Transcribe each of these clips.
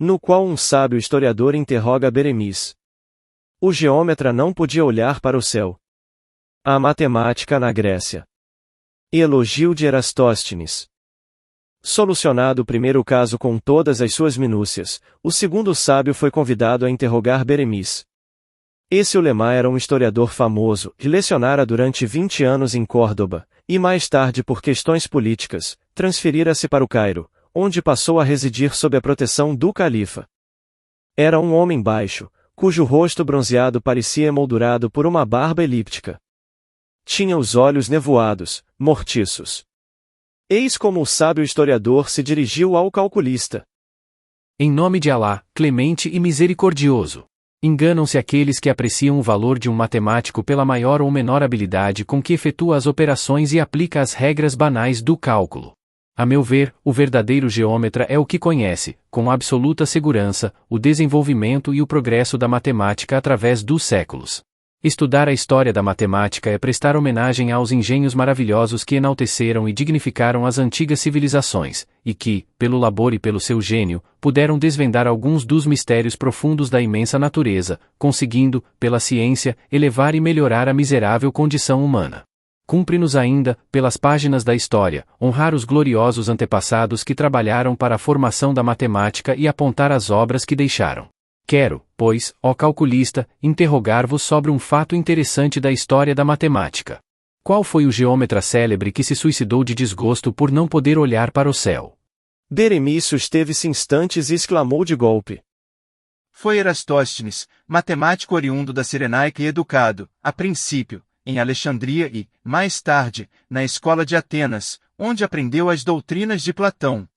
no qual um sábio historiador interroga Beremiz. O geômetra não podia olhar para o céu. A matemática na Grécia. Elogio de Erastóstenes. Solucionado o primeiro caso com todas as suas minúcias, o segundo sábio foi convidado a interrogar Beremiz. Esse ulema era um historiador famoso, que lecionara durante 20 anos em Córdoba, e mais tarde por questões políticas, transferira-se para o Cairo, onde passou a residir sob a proteção do califa. Era um homem baixo, cujo rosto bronzeado parecia emoldurado por uma barba elíptica. Tinha os olhos nevoados, mortiços. Eis como o sábio historiador se dirigiu ao calculista. Em nome de Alá, clemente e misericordioso. Enganam-se aqueles que apreciam o valor de um matemático pela maior ou menor habilidade com que efetua as operações e aplica as regras banais do cálculo. A meu ver, o verdadeiro geômetra é o que conhece, com absoluta segurança, o desenvolvimento e o progresso da matemática através dos séculos. Estudar a história da matemática é prestar homenagem aos engenhos maravilhosos que enalteceram e dignificaram as antigas civilizações, e que, pelo labor e pelo seu gênio, puderam desvendar alguns dos mistérios profundos da imensa natureza, conseguindo, pela ciência, elevar e melhorar a miserável condição humana. Cumpre-nos ainda, pelas páginas da história, honrar os gloriosos antepassados que trabalharam para a formação da matemática e apontar as obras que deixaram. Quero, pois, ó calculista, interrogar-vos sobre um fato interessante da história da matemática. Qual foi o geômetra célebre que se suicidou de desgosto por não poder olhar para o céu? Beremiz susteve-se instantes e exclamou de golpe. Foi Erastóstenes, matemático oriundo da Cirenaica e educado, a princípio, em Alexandria e, mais tarde, na escola de Atenas, onde aprendeu as doutrinas de Platão.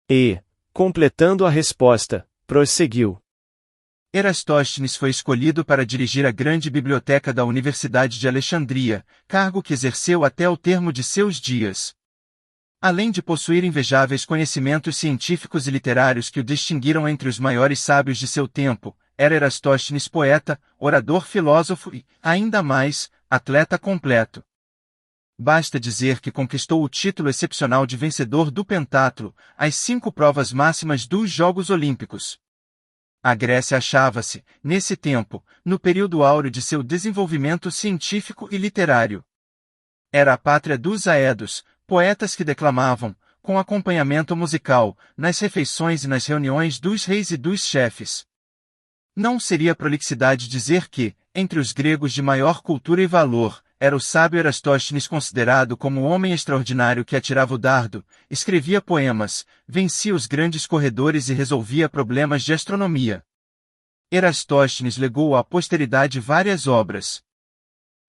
E, completando a resposta, prosseguiu. Erastóstenes foi escolhido para dirigir a grande biblioteca da Universidade de Alexandria, cargo que exerceu até o termo de seus dias. Além de possuir invejáveis conhecimentos científicos e literários que o distinguiram entre os maiores sábios de seu tempo, era Erastóstenes poeta, orador filósofo e, ainda mais, atleta completo. Basta dizer que conquistou o título excepcional de vencedor do pentatlo, as 5 provas máximas dos Jogos Olímpicos. A Grécia achava-se, nesse tempo, no período áureo de seu desenvolvimento científico e literário. Era a pátria dos aedos, poetas que declamavam, com acompanhamento musical, nas refeições e nas reuniões dos reis e dos chefes. Não seria prolixidade dizer que, entre os gregos de maior cultura e valor, era o sábio Erastóstenes considerado como o homem extraordinário que atirava o dardo, escrevia poemas, vencia os grandes corredores e resolvia problemas de astronomia. Erastóstenes legou à posteridade várias obras.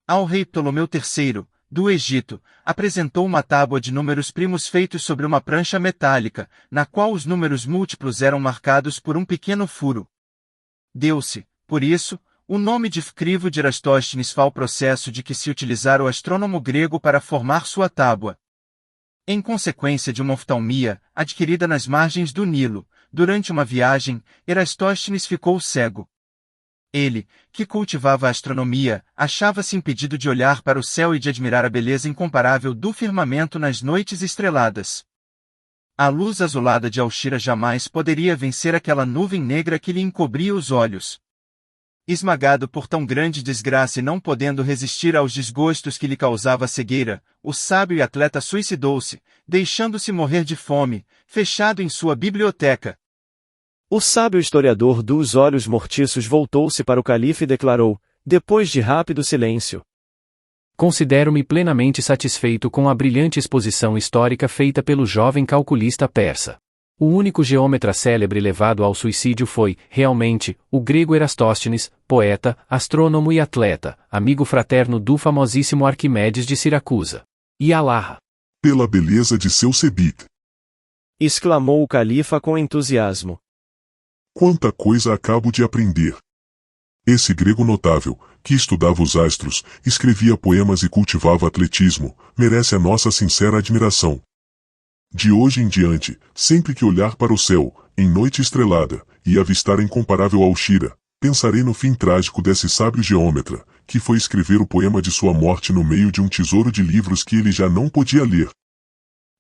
Ao rei Ptolomeu III, do Egito, apresentou uma tábua de números primos feitos sobre uma prancha metálica, na qual os números múltiplos eram marcados por um pequeno furo. Deu-se, por isso, o nome de crivo de Erastóstenes ao processo de que se utilizara o astrônomo grego para formar sua tábua. Em consequência de uma oftalmia, adquirida nas margens do Nilo, durante uma viagem, Erastóstenes ficou cego. Ele, que cultivava a astronomia, achava-se impedido de olhar para o céu e de admirar a beleza incomparável do firmamento nas noites estreladas. A luz azulada de Alchira jamais poderia vencer aquela nuvem negra que lhe encobria os olhos. Esmagado por tão grande desgraça e não podendo resistir aos desgostos que lhe causava a cegueira, o sábio e atleta suicidou-se, deixando-se morrer de fome, fechado em sua biblioteca. O sábio historiador dos olhos mortiços voltou-se para o califa e declarou, depois de rápido silêncio: Considero-me plenamente satisfeito com a brilhante exposição histórica feita pelo jovem calculista persa. O único geômetra célebre levado ao suicídio foi, realmente, o grego Erastóstenes, poeta, astrônomo e atleta, amigo fraterno do famosíssimo Arquimedes de Siracusa. E Alá! Pela beleza de seu sebit! Exclamou o califa com entusiasmo. Quanta coisa acabo de aprender! Esse grego notável, que estudava os astros, escrevia poemas e cultivava atletismo, merece a nossa sincera admiração. De hoje em diante, sempre que olhar para o céu, em noite estrelada, e avistar a incomparável Alchira, pensarei no fim trágico desse sábio geômetra, que foi escrever o poema de sua morte no meio de um tesouro de livros que ele já não podia ler.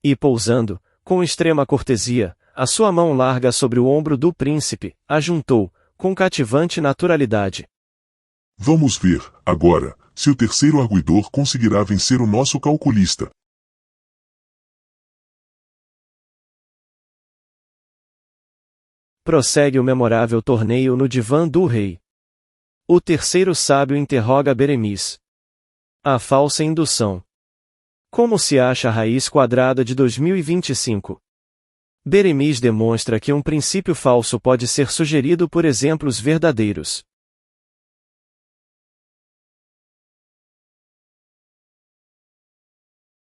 E pousando, com extrema cortesia, A sua mão larga sobre o ombro do príncipe, ajuntou, com cativante naturalidade. Vamos ver, agora, se o terceiro arguidor conseguirá vencer o nosso calculista. Prossegue o memorável torneio no divã do rei. O terceiro sábio interroga Beremiz. A falsa indução. Como se acha a raiz quadrada de 2025? Beremiz demonstra que um princípio falso pode ser sugerido por exemplos verdadeiros.